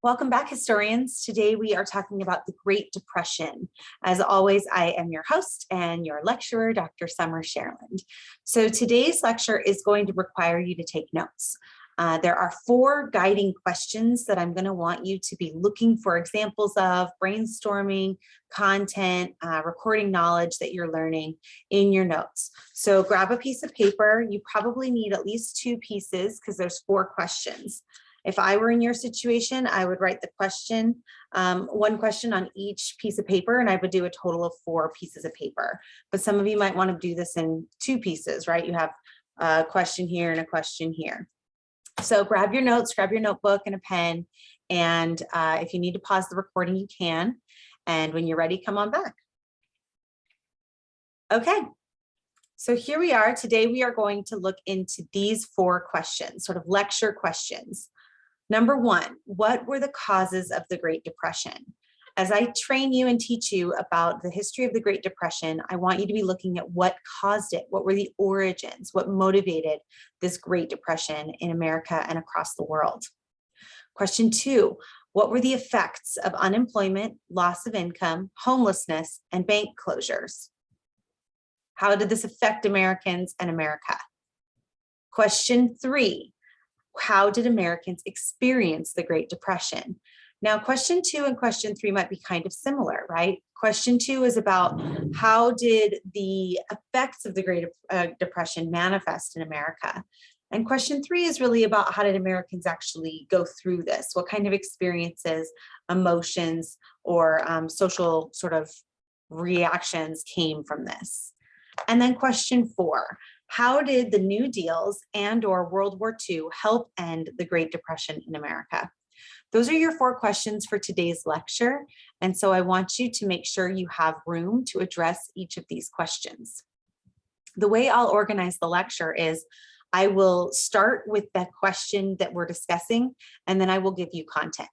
Welcome back, historians. Today we are talking about the Great Depression. As always, I am your host and your lecturer, Dr. Summer Sherland. So today's lecture is going to require you to take notes. There are 4 guiding questions that I'm going to want you to be looking for examples of, brainstorming, content, recording knowledge that you're learning in your notes. So grab a piece of paper. You probably need at least 2 pieces because there's 4 questions. If I were in your situation, I would write the question, 1 question on each piece of paper, and I would do a total of 4 pieces of paper. But some of you might want to do this in 2 pieces, right? You have a question here and a question here. So grab your notes, grab your notebook and a pen, and if you need to pause the recording, you can. And when you're ready, come on back. Okay. So here we are. Today we are going to look into these 4 questions, sort of lecture questions. Number 1, what were the causes of the Great Depression? As I train you and teach you about the history of the Great Depression, I want you to be looking at what caused it. What were the origins? What motivated this Great Depression in America and across the world? Question 2, what were the effects of unemployment, loss of income, homelessness, and bank closures? How did this affect Americans and America? Question 3, how did Americans experience the Great Depression? Now, question 2 and question 3 might be kind of similar, right? Question 2 is about how did the effects of the Great Depression manifest in America? And question 3 is really about how did Americans actually go through this? What kind of experiences, emotions, or social sort of reactions came from this? And then question 4, how did the New Deals and/or World War II help end the Great Depression in America? Those are your 4 questions for today's lecture. And so I want you to make sure you have room to address each of these questions. The way I'll organize the lecture is I will start with the question that we're discussing, and then I will give you content.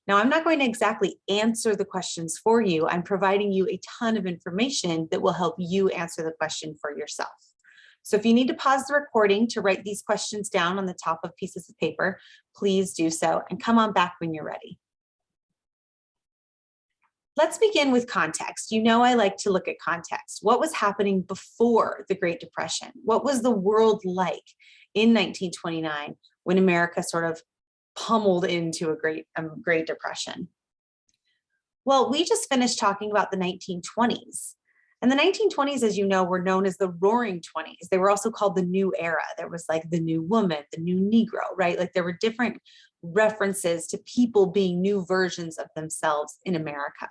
Now, I'm not going to exactly answer the questions for you. I'm providing you a ton of information that will help you answer the question for yourself. So if you need to pause the recording to write these questions down on the top of pieces of paper, please do so and come on back when you're ready. Let's begin with context. You know I like to look at context. What was happening before the Great Depression? What was the world like in 1929 when America sort of pummeled into a Great Depression? Well, we just finished talking about the 1920s. And the 1920s, as you know, were known as the Roaring 20s. They were also called the New Era. There was like the New Woman, the New Negro, right? Like there were different references to people being new versions of themselves in America.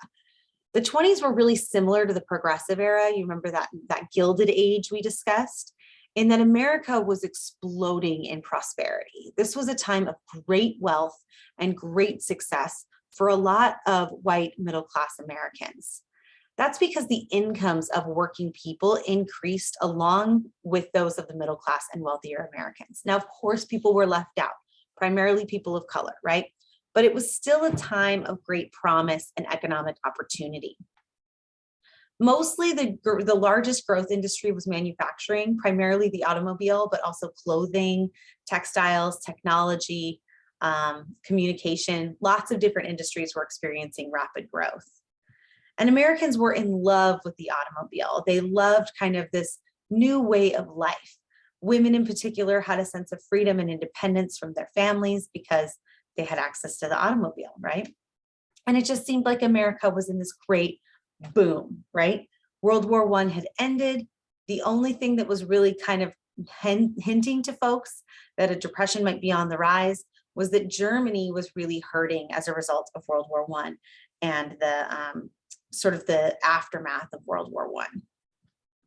The 20s were really similar to the Progressive Era. You remember that Gilded Age we discussed? In that America was exploding in prosperity. This was a time of great wealth and great success for a lot of white middle-class Americans. That's because the incomes of working people increased along with those of the middle class and wealthier Americans. Now, of course, people were left out, primarily people of color, right? But it was still a time of great promise and economic opportunity. Mostly the largest growth industry was manufacturing, primarily the automobile, but also clothing, textiles, technology, communication. Lots of different industries were experiencing rapid growth. And Americans were in love with the automobile. They loved kind of this new way of life. Women in particular had a sense of freedom and independence from their families because they had access to the automobile, right? And it just seemed like America was in this great boom, right? World War I had ended. The only thing that was really kind of hinting to folks that a depression might be on the rise was that Germany was really hurting as a result of World War I and the sort of the aftermath of World War I.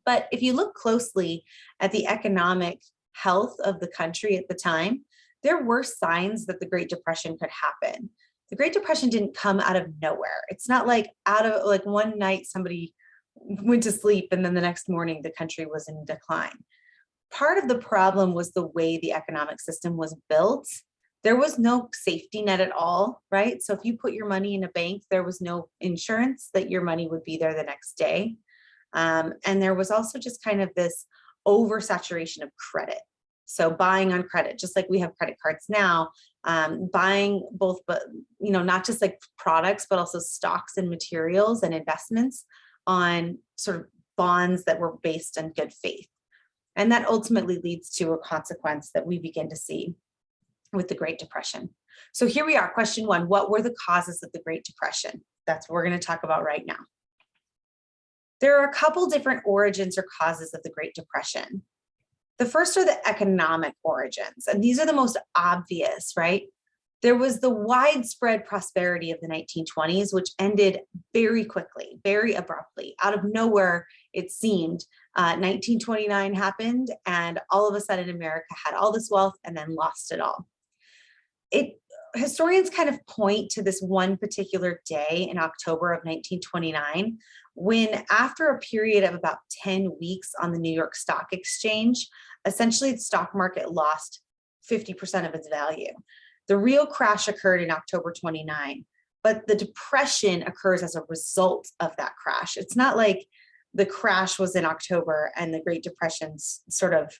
But if you look closely at the economic health of the country at the time, there were signs that the Great Depression could happen. The Great Depression didn't come out of nowhere. It's not like out of like one night somebody went to sleep and then the next morning the country was in decline. Part of the problem was the way the economic system was built. There was no safety net at all, right? So if you put your money in a bank, there was no insurance that your money would be there the next day. And there was also just kind of this oversaturation of credit. So buying on credit, just like we have credit cards now, buying both, but not just like products, but also stocks and materials and investments on sort of bonds that were based on good faith. And that ultimately leads to a consequence that we begin to see with the Great Depression. So here we are, question one, what were the causes of the Great Depression? That's what we're going to talk about right now. There are a couple different origins or causes of the Great Depression. The first are the economic origins, and these are the most obvious, right? There was the widespread prosperity of the 1920s, which ended very quickly, very abruptly. Out of nowhere, it seemed. 1929 happened, and all of a sudden America had all this wealth and then lost it all. Historians kind of point to this one particular day in October of 1929, when after a period of about 10 weeks on the New York Stock Exchange, essentially the stock market lost 50% of its value. The real crash occurred in October 29, but the depression occurs as a result of that crash. It's not like the crash was in October and the Great Depression sort of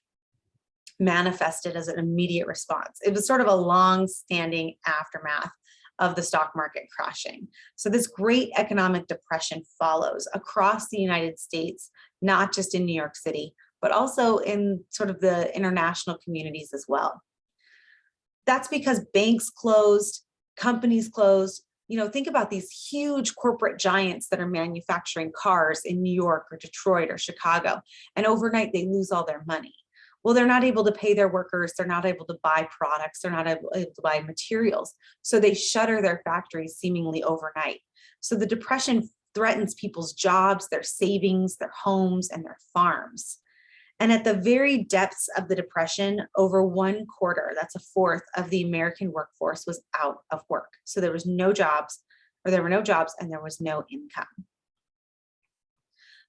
manifested as an immediate response. It was sort of a long-standing aftermath of the stock market crashing. So this great economic depression follows across the United States, not just in New York City, but also in sort of the international communities as well. That's because banks closed, companies closed. Think about these huge corporate giants that are manufacturing cars in New York or Detroit or Chicago, and overnight they lose all their money. Well, they're not able to pay their workers. They're not able to buy products. They're not able to buy materials. So they shutter their factories seemingly overnight. So the depression threatens people's jobs, their savings, their homes, and their farms. And at the very depths of the depression, over 1/4, that's a fourth of the American workforce was out of work. So there was no jobs, or there were no jobs, and there was no income.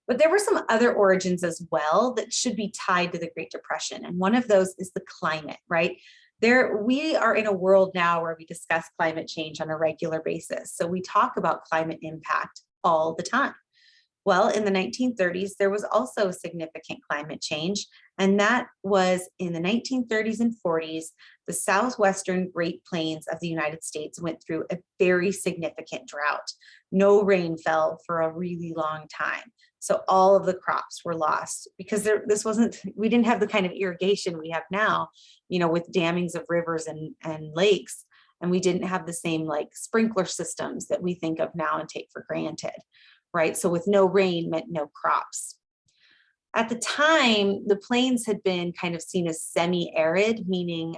But there were some other origins as well that should be tied to the Great Depression. And one of those is the climate, right? We are in a world now where we discuss climate change on a regular basis. So we talk about climate impact all the time. Well, in the 1930s, there was also a significant climate change, and that was in the 1930s and 40s, the southwestern Great Plains of the United States went through a very significant drought. No rain fell for a really long time. So all of the crops were lost because we didn't have the kind of irrigation we have now, with dammings of rivers and lakes, and we didn't have the same like sprinkler systems that we think of now and take for granted. Right? So with no rain meant no crops. At the time, the plains had been kind of seen as semi-arid, meaning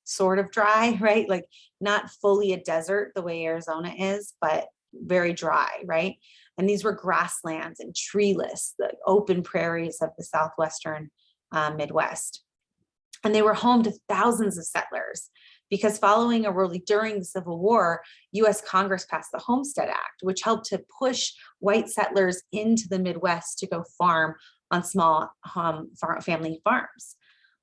sort of dry, right? Like not fully a desert the way Arizona is, but very dry, right? And these were grasslands and treeless, the open prairies of the southwestern Midwest. And they were home to thousands of settlers, because during the Civil War, US Congress passed the Homestead Act, which helped to push white settlers into the Midwest to go farm on small family farms.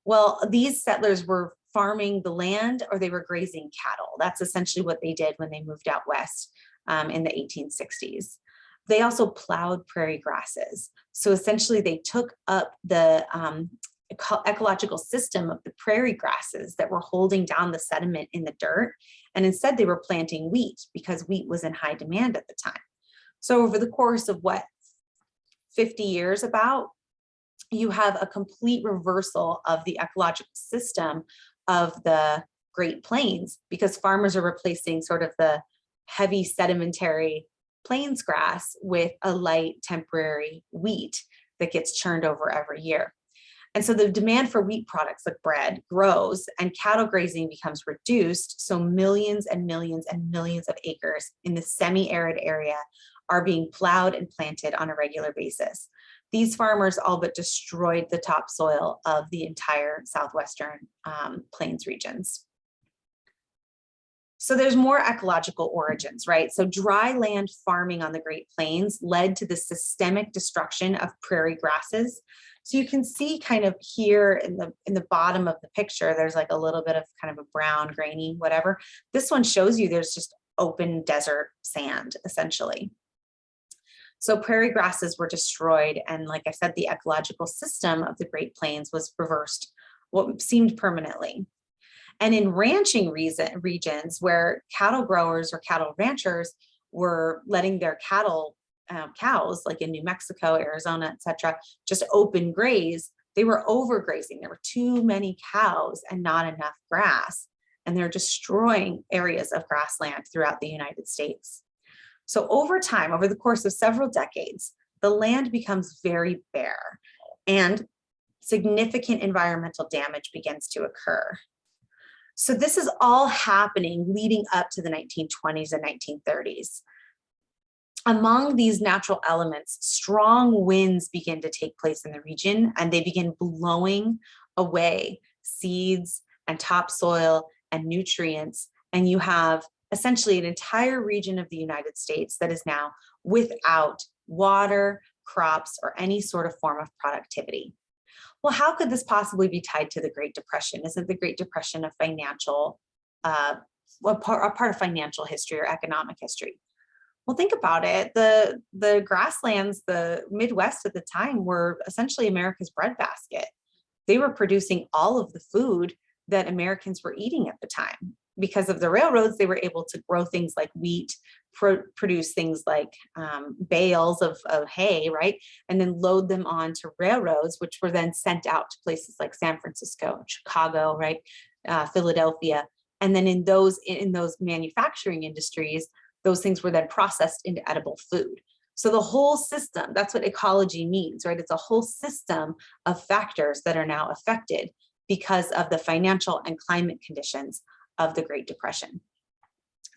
Well, these settlers were farming the land, or they were grazing cattle. That's essentially what they did when they moved out west in the 1860s. They also plowed prairie grasses. So essentially they took up the ecological system of the prairie grasses that were holding down the sediment in the dirt. And instead they were planting wheat because wheat was in high demand at the time. So over the course of 50 years about, you have a complete reversal of the ecological system of the Great Plains, because farmers are replacing sort of the heavy sedimentary plains grass with a light temporary wheat that gets churned over every year. And so the demand for wheat products like bread grows, and cattle grazing becomes reduced. So millions and millions and millions of acres in the semi-arid area are being plowed and planted on a regular basis. These farmers all but destroyed the topsoil of the entire southwestern plains regions. So there's more ecological origins, right? So dry land farming on the Great Plains led to the systemic destruction of prairie grasses. So you can see kind of here in the bottom of the picture, there's like a little bit of kind of a brown, grainy, whatever. This one shows you there's just open desert sand, essentially. So prairie grasses were destroyed. And like I said, the ecological system of the Great Plains was reversed what seemed permanently. And in ranching regions where cattle growers or cattle ranchers were letting their cows, like in New Mexico, Arizona, etc., just open graze, they were overgrazing. There were too many cows and not enough grass, and they're destroying areas of grassland throughout the United States. So over time, over the course of several decades, the land becomes very bare and significant environmental damage begins to occur. So this is all happening leading up to the 1920s and 1930s. Among these natural elements, strong winds begin to take place in the region, and they begin blowing away seeds and topsoil and nutrients. And you have essentially an entire region of the United States that is now without water, crops, or any sort of form of productivity. Well, how could this possibly be tied to the Great Depression? Isn't the Great Depression a part of financial history or economic history? Well, think about it. The grasslands, the Midwest at the time, were essentially America's breadbasket. They were producing all of the food that Americans were eating at the time. Because of the railroads, they were able to grow things like wheat, produce things like bales of hay, right? And then load them onto railroads, which were then sent out to places like San Francisco, Chicago, right? Philadelphia. And then in those manufacturing industries, those things were then processed into edible food. So the whole system, that's what ecology means, right? It's a whole system of factors that are now affected because of the financial and climate conditions of the Great Depression.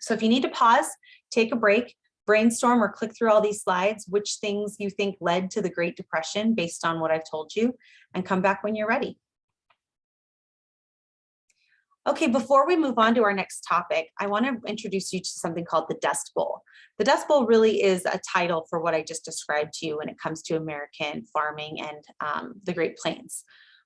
So if you need to pause, take a break, brainstorm or click through all these slides, which things you think led to the Great Depression based on what I've told you, and come back when you're ready. Okay, before we move on to our next topic, I want to introduce you to something called the Dust Bowl. The Dust Bowl really is a title for what I just described to you when it comes to American farming and the Great Plains.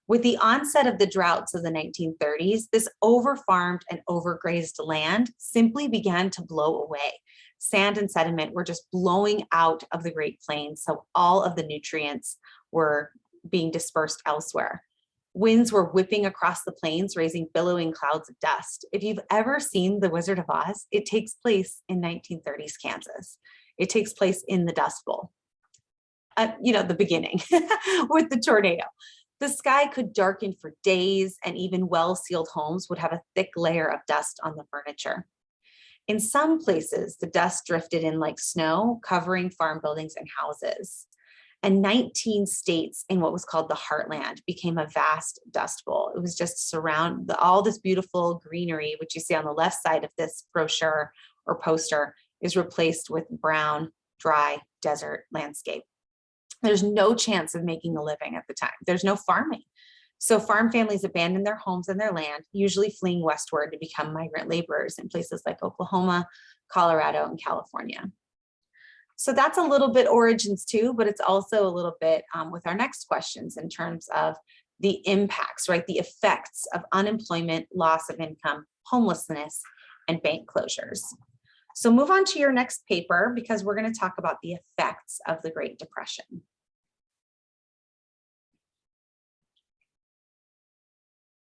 With the onset of the droughts of the 1930s, this overfarmed and overgrazed land simply began to blow away. Sand and sediment were just blowing out of the Great Plains, so all of the nutrients were being dispersed elsewhere. Winds were whipping across the plains, raising billowing clouds of dust. If you've ever seen The Wizard of Oz, it takes place in 1930s Kansas. It takes place in the Dust Bowl. The beginning with the tornado. The sky could darken for days, and even well-sealed homes would have a thick layer of dust on the furniture. In some places, the dust drifted in like snow, covering farm buildings and houses. And 19 states in what was called the Heartland became a vast dust bowl. It was just all this beautiful greenery, which you see on the left side of this brochure or poster, is replaced with brown, dry desert landscape. There's no chance of making a living at the time. There's no farming. So farm families abandoned their homes and their land, usually fleeing westward to become migrant laborers in places like Oklahoma, Colorado, and California. So that's a little bit origins too, but it's also a little bit with our next questions in terms of the impacts, right? The effects of unemployment, loss of income, homelessness, and bank closures. So move on to your next paper because we're going to talk about the effects of the Great Depression.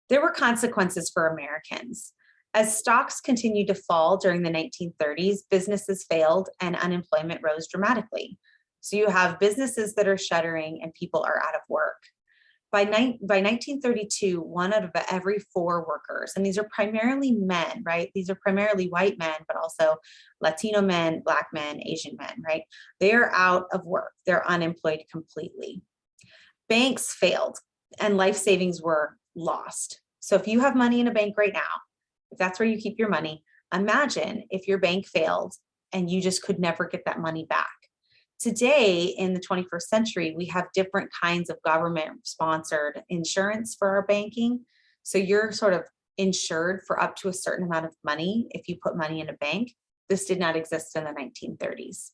There were consequences for Americans. As stocks continued to fall during the 1930s, businesses failed and unemployment rose dramatically. So you have businesses that are shuttering and people are out of work. By 1932, 1 out of every 4 workers, and these are primarily men, right? These are primarily white men, but also Latino men, Black men, Asian men, right? They are out of work. They're unemployed completely. Banks failed and life savings were lost. So if you have money in a bank right now, if that's where you keep your money, imagine if your bank failed and you just could never get that money back. Today, in the 21st century, we have different kinds of government-sponsored insurance for our banking. So you're sort of insured for up to a certain amount of money if you put money in a bank. This did not exist in the 1930s.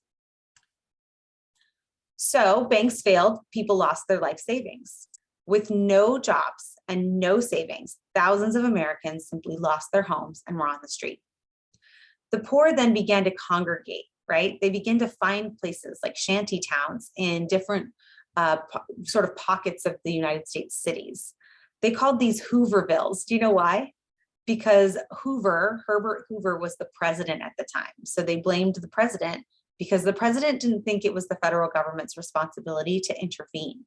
So banks failed, people lost their life savings. With no jobs and no savings, thousands of Americans simply lost their homes and were on the street. The poor then began to congregate, right? They began to find places like shanty towns in different sort of pockets of the United States cities. They called these Hoovervilles. Do you know why? Because Herbert Hoover was the president at the time. So they blamed the president because the president didn't think it was the federal government's responsibility to intervene.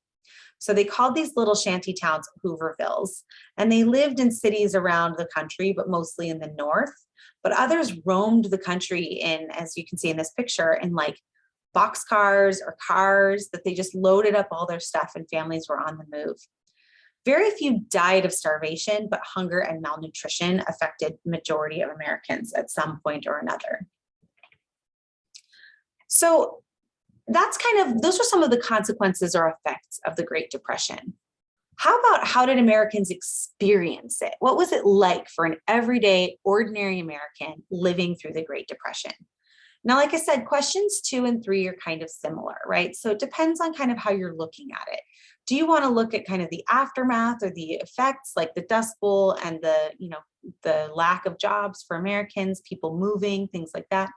So they called these little shanty towns Hoovervilles, and they lived in cities around the country, but mostly in the north. But others roamed the country in, as you can see in this picture, in like boxcars or cars that they just loaded up all their stuff, and families were on the move. Very few died of starvation, but hunger and malnutrition affected the majority of Americans at some point or another. So that's those are some of the consequences or effects of the Great Depression. How did Americans experience it? What was it like for an everyday, ordinary American living through the Great Depression? Now, like I said, questions 2 and 3 are kind of similar, right? So it depends on kind of how you're looking at it. Do you want to look at kind of the aftermath or the effects, like the Dust Bowl and the lack of jobs for Americans, people moving, things like that?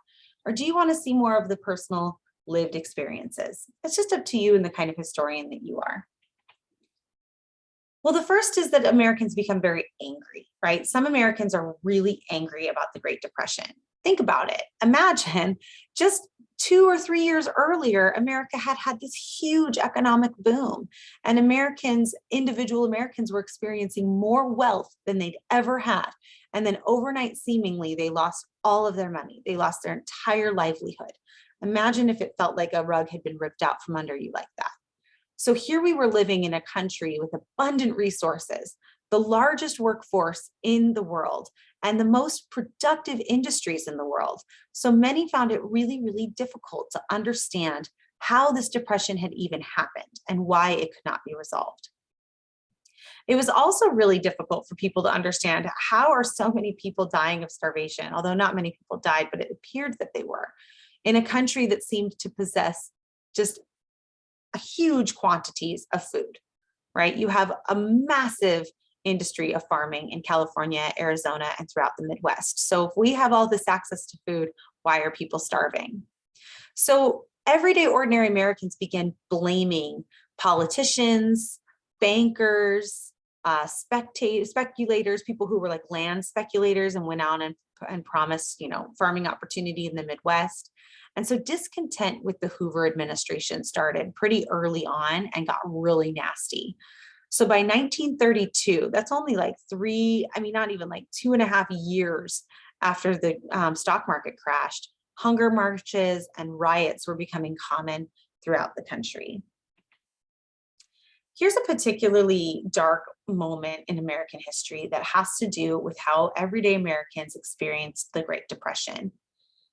Or do you want to see more of the personal lived experiences? It's just up to you and the kind of historian that you are. Well, the first is that Americans become very angry, right? Some Americans are really angry about the Great Depression. Think about it. Imagine just 2 or 3 years earlier, America had this huge economic boom, and individual Americans were experiencing more wealth than they'd ever had. And then overnight, seemingly, they lost all of their money. They lost their entire livelihood. Imagine if it felt like a rug had been ripped out from under you like that. So here we were living in a country with abundant resources, the largest workforce in the world, and the most productive industries in the world. So many found it really, really difficult to understand how this depression had even happened and why it could not be resolved. It was also really difficult for people to understand how are so many people dying of starvation, although not many people died, but it appeared that they were, in a country that seemed to possess just huge quantities of food, right? You have a massive industry of farming in California, Arizona, and throughout the Midwest. So if we have all this access to food, why are people starving? So everyday ordinary Americans began blaming politicians, bankers, speculators, people who were like land speculators and went out and promised, farming opportunity in the Midwest. And so discontent with the Hoover administration started pretty early on and got really nasty. So by 1932, that's only like not even like 2.5 years after the stock market crashed, hunger marches and riots were becoming common throughout the country. Here's a particularly dark moment in American history that has to do with how everyday Americans experienced the Great Depression.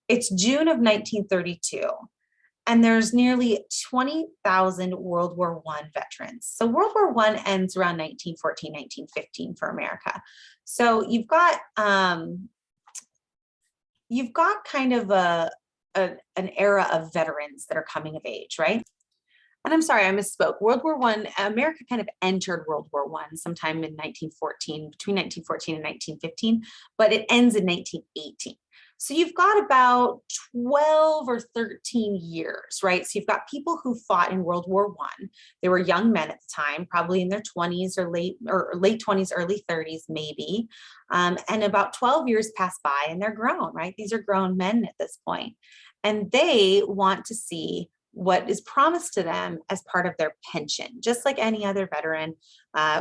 It's June of 1932, and there's nearly 20,000 World War I veterans. So World War I ends around 1914, 1915 for America. So you've got kind of an era of veterans that are coming of age, right? And I'm sorry, I misspoke. World War I, America kind of entered World War I sometime in 1914, between 1914 and 1915, but it ends in 1918. So you've got about 12 or 13 years, right? So you've got people who fought in World War I. They were young men at the time, probably in their 20s or late 20s, early 30s, maybe. And about 12 years pass by and they're grown, right? These are grown men at this point. And they want to see what is promised to them as part of their pension. Just like any other veteran,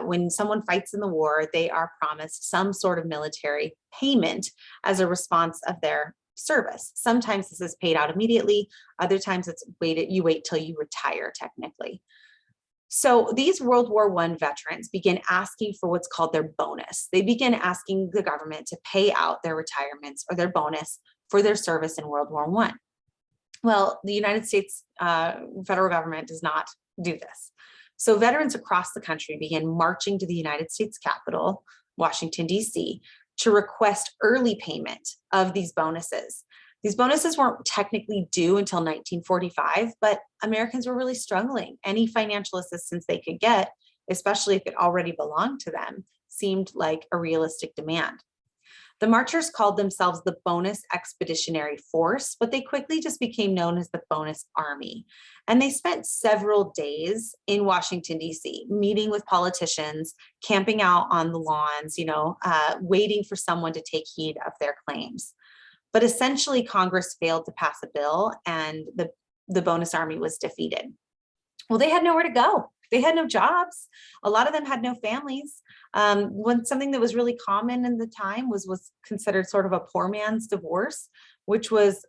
when someone fights in the war, they are promised some sort of military payment as a response of their service. Sometimes this is paid out immediately. Other times you wait till you retire technically. So these World War I veterans begin asking for what's called their bonus. They begin asking the government to pay out their retirements or their bonus for their service in World War I. Well, the United States federal government does not do this. So veterans across the country began marching to the United States Capitol, Washington, D.C., to request early payment of these bonuses. These bonuses weren't technically due until 1945, but Americans were really struggling. Any financial assistance they could get, especially if it already belonged to them, seemed like a realistic demand. The marchers called themselves the Bonus Expeditionary Force, but they quickly just became known as the Bonus Army. And they spent several days in Washington, D.C., meeting with politicians, camping out on the lawns, waiting for someone to take heed of their claims. But essentially, Congress failed to pass a bill, and the Bonus Army was defeated. Well, they had nowhere to go. They had no jobs. A lot of them had no families. Something that was really common in the time was considered sort of a poor man's divorce, which was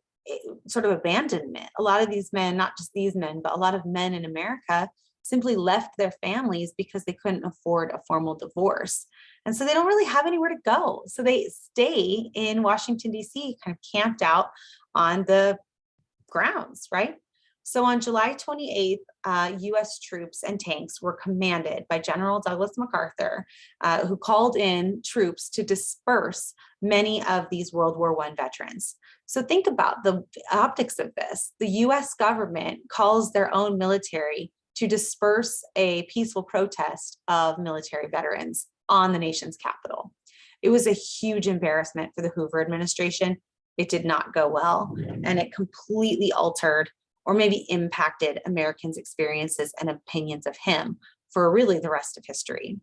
sort of abandonment. A lot of these men, not just these men, but a lot of men in America simply left their families because they couldn't afford a formal divorce. And so they don't really have anywhere to go. So they stay in Washington, D.C., kind of camped out on the grounds, right? So on July 28th, U.S. troops and tanks were commanded by General Douglas MacArthur, who called in troops to disperse many of these World War I veterans. So think about the optics of this. The U.S. government calls their own military to disperse a peaceful protest of military veterans on the nation's capital. It was a huge embarrassment for the Hoover administration. It did not go well, and it completely altered or maybe impacted Americans' experiences and opinions of him for really the rest of history.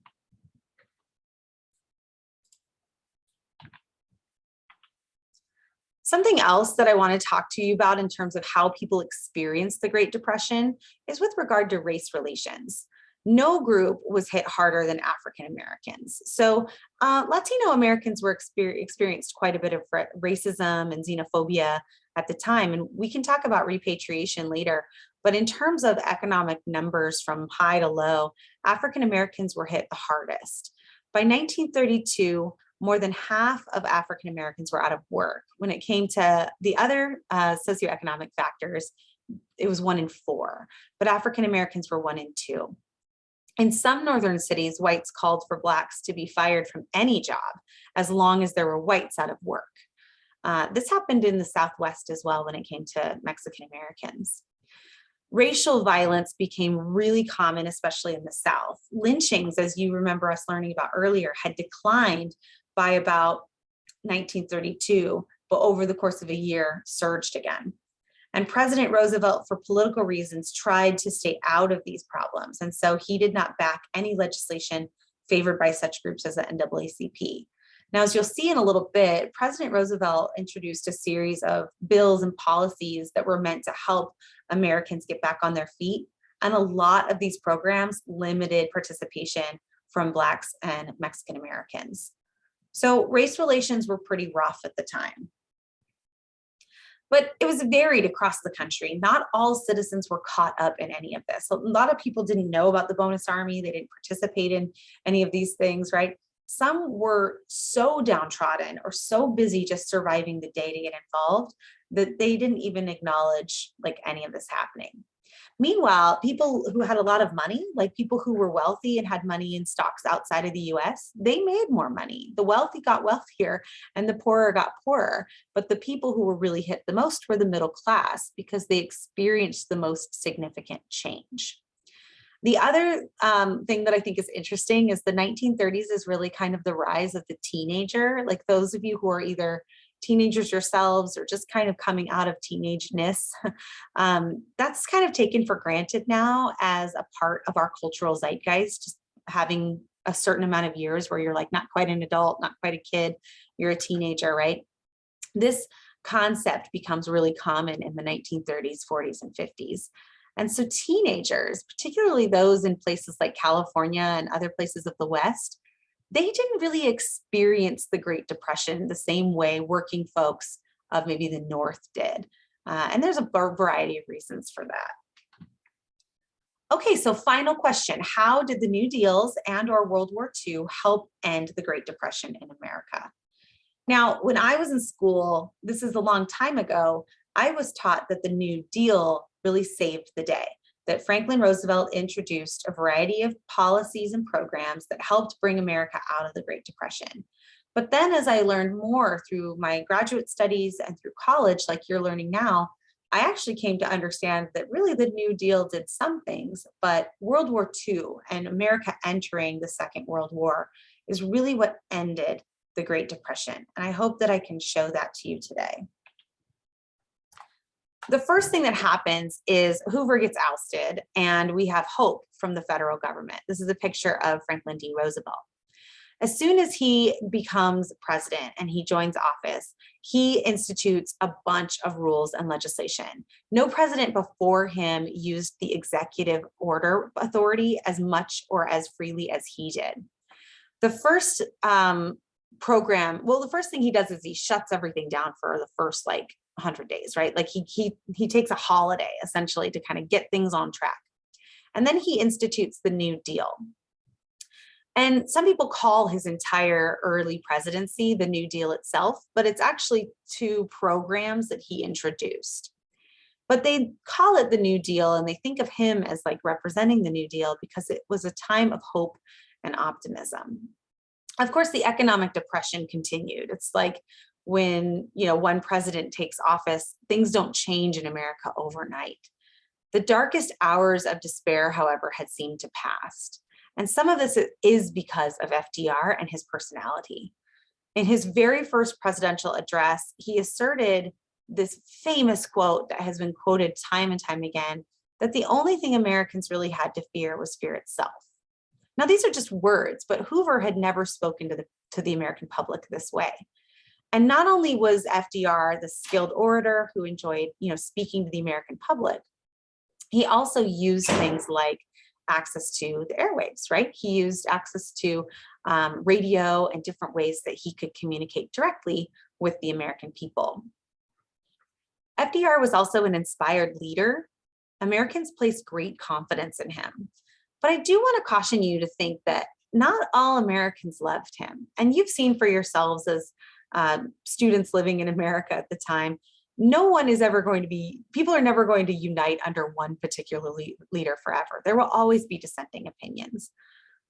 Something else that I want to talk to you about in terms of how people experience the Great Depression is with regard to race relations. No group was hit harder than African Americans. So Latino Americans were experienced quite a bit of racism and xenophobia at the time. And we can talk about repatriation later. But in terms of economic numbers from high to low, African Americans were hit the hardest. By 1932, more than half of African Americans were out of work. When it came to the other socioeconomic factors, it was 1 in 4, but African Americans were 1 in 2. In some northern cities, whites called for Blacks to be fired from any job as long as there were whites out of work. This happened in the Southwest as well when it came to Mexican Americans. Racial violence became really common, especially in the South. Lynchings, as you remember us learning about earlier, had declined by about 1932, but over the course of a year surged again. And President Roosevelt, for political reasons, tried to stay out of these problems. And so he did not back any legislation favored by such groups as the NAACP. Now, as you'll see in a little bit, President Roosevelt introduced a series of bills and policies that were meant to help Americans get back on their feet. And a lot of these programs limited participation from Blacks and Mexican Americans. So race relations were pretty rough at the time. But it was varied across the country. Not all citizens were caught up in any of this. A lot of people didn't know about the Bonus Army. They didn't participate in any of these things, right? Some were so downtrodden or so busy just surviving the day to get involved that they didn't even acknowledge like any of this happening. Meanwhile, people who had a lot of money, like people who were wealthy and had money in stocks outside of the US, they made more money. The wealthy got wealthier and the poorer got poorer. But the people who were really hit the most were the middle class because they experienced the most significant change. The other thing that I think is interesting is the 1930s is really kind of the rise of the teenager. Like those of you who are either teenagers yourselves or just kind of coming out of teenageness, that's kind of taken for granted now as a part of our cultural zeitgeist, just having a certain amount of years where you're like not quite an adult, not quite a kid, you're a teenager, right? This concept becomes really common in the 1930s, 40s, and 50s. And so teenagers, particularly those in places like California and other places of the West, they didn't really experience the Great Depression the same way working folks of maybe the North did. And there's a variety of reasons for that. Okay, so final question. How did the New Deals and or World War II help end the Great Depression in America? Now, when I was in school, this is a long time ago, I was taught that the New Deal really saved the day, that Franklin Roosevelt introduced a variety of policies and programs that helped bring America out of the Great Depression. But then as I learned more through my graduate studies and through college, like you're learning now, I actually came to understand that really the New Deal did some things, but World War II and America entering the Second World War is really what ended the Great Depression. And I hope that I can show that to you today. The first thing that happens is Hoover gets ousted and we have hope from the federal government. This is a picture of Franklin D. Roosevelt. As soon as he becomes president and he joins office, he institutes a bunch of rules and legislation. No president before him used the executive order authority as much or as freely as he did. The first the first thing he does is he shuts everything down for the first 100 days, right? Like he takes a holiday essentially to kind of get things on track. And then he institutes the New Deal. And some people call his entire early presidency the New Deal itself, but it's actually 2 programs that he introduced. But they call it the New Deal and they think of him as representing the New Deal because it was a time of hope and optimism. Of course, the economic depression continued. It's like when, one president takes office, things don't change in America overnight. The darkest hours of despair, however, had seemed to pass. And some of this is because of FDR and his personality. In his very first presidential address, he asserted this famous quote that has been quoted time and time again, that the only thing Americans really had to fear was fear itself. Now, these are just words, but Hoover had never spoken to the American public this way. And not only was FDR the skilled orator who enjoyed, speaking to the American public, he also used things like access to the airwaves, right? He used access to radio and different ways that he could communicate directly with the American people. FDR was also an inspired leader. Americans placed great confidence in him. But I do want to caution you to think that not all Americans loved him. And you've seen for yourselves as students living in America at the time, people are never going to unite under one particular leader forever. There will always be dissenting opinions.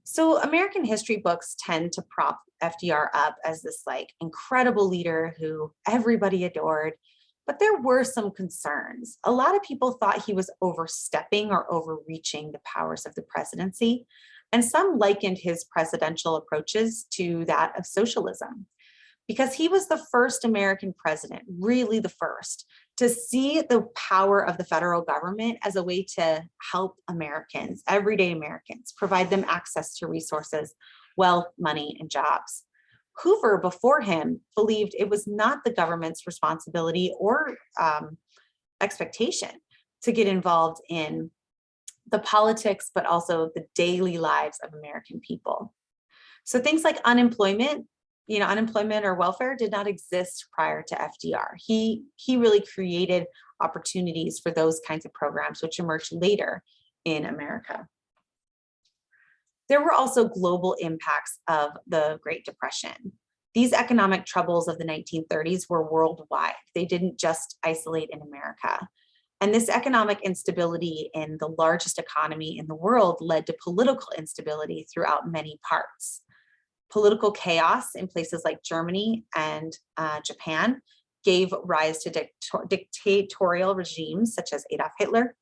So American history books tend to prop FDR up as this incredible leader who everybody adored, but there were some concerns. A lot of people thought he was overstepping or overreaching the powers of the presidency, and some likened his presidential approaches to that of socialism. Because he was the first American president, really the first, to see the power of the federal government as a way to help Americans, everyday Americans, provide them access to resources, wealth, money, and jobs. Hoover, before him, believed it was not the government's responsibility or expectation to get involved in the politics, but also the daily lives of American people. So things like unemployment or welfare did not exist prior to FDR. He really created opportunities for those kinds of programs, which emerged later in America. There were also global impacts of the Great Depression. These economic troubles of the 1930s were worldwide. They didn't just isolate in America. And this economic instability in the largest economy in the world led to political instability throughout many parts. Political chaos in places like Germany and Japan gave rise to dictatorial regimes such as Adolf Hitler.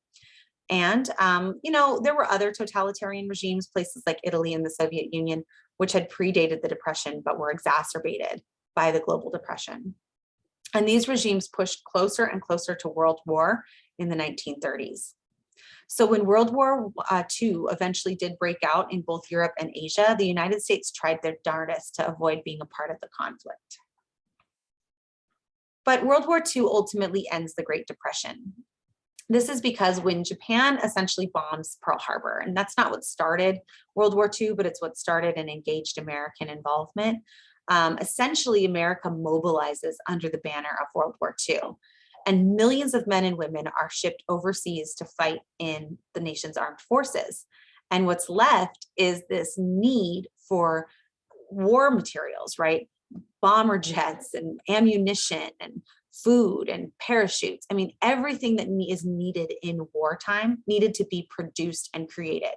And, there were other totalitarian regimes, places like Italy and the Soviet Union, which had predated the Depression, but were exacerbated by the global depression. And these regimes pushed closer and closer to world war in the 1930s. So when World War II eventually did break out in both Europe and Asia, the United States tried their darndest to avoid being a part of the conflict. But World War II ultimately ends the Great Depression. This is because when Japan essentially bombs Pearl Harbor, and that's not what started World War II, but it's what started and engaged American involvement, essentially America mobilizes under the banner of World War II. And millions of men and women are shipped overseas to fight in the nation's armed forces. And what's left is this need for war materials, right? Bomber jets and ammunition and food and parachutes. I mean, everything that is needed in wartime needed to be produced and created.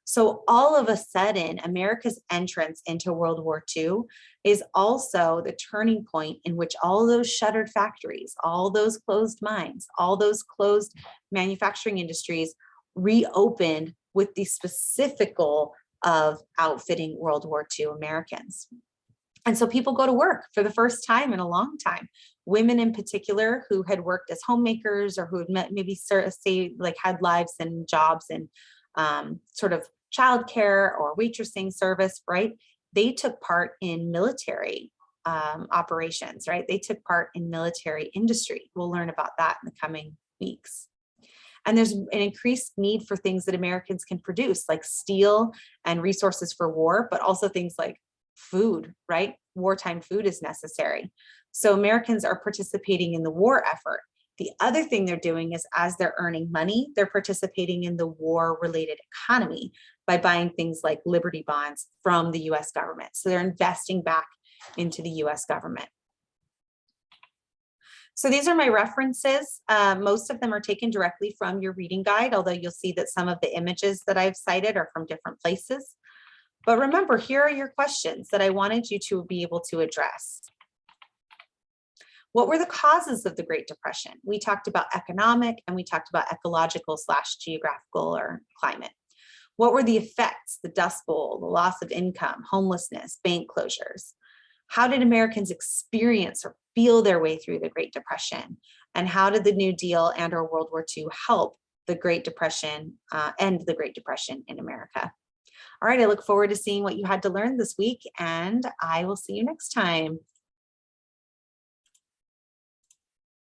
So all of a sudden, America's entrance into World War II is also the turning point in which all those shuttered factories, all those closed mines, all those closed manufacturing industries reopened with the specific goal of outfitting World War II Americans. And so people go to work for the first time in a long time. Women in particular who had worked as homemakers or who had maybe say like had lives and jobs in sort of childcare or waitressing service, right? They took part in military operations, right? They took part in military industry. We'll learn about that in the coming weeks. And there's an increased need for things that Americans can produce, like steel and resources for war, but also things like food, right? Wartime food is necessary. So Americans are participating in the war effort. The other thing they're doing is as they're earning money, they're participating in the war-related economy by buying things like Liberty bonds from the US government. So they're investing back into the US government. So these are my references. Most of them are taken directly from your reading guide, although you'll see that some of the images that I've cited are from different places. But remember, here are your questions that I wanted you to be able to address. What were the causes of the Great Depression? We talked about economic and we talked about ecological/geographical or climate. What were the effects? The Dust Bowl, the loss of income, homelessness, bank closures. How did Americans experience or feel their way through the Great Depression? And how did the New Deal and or World War II help the Great Depression, end the Great Depression in America? All right, I look forward to seeing what you had to learn this week, and I will see you next time.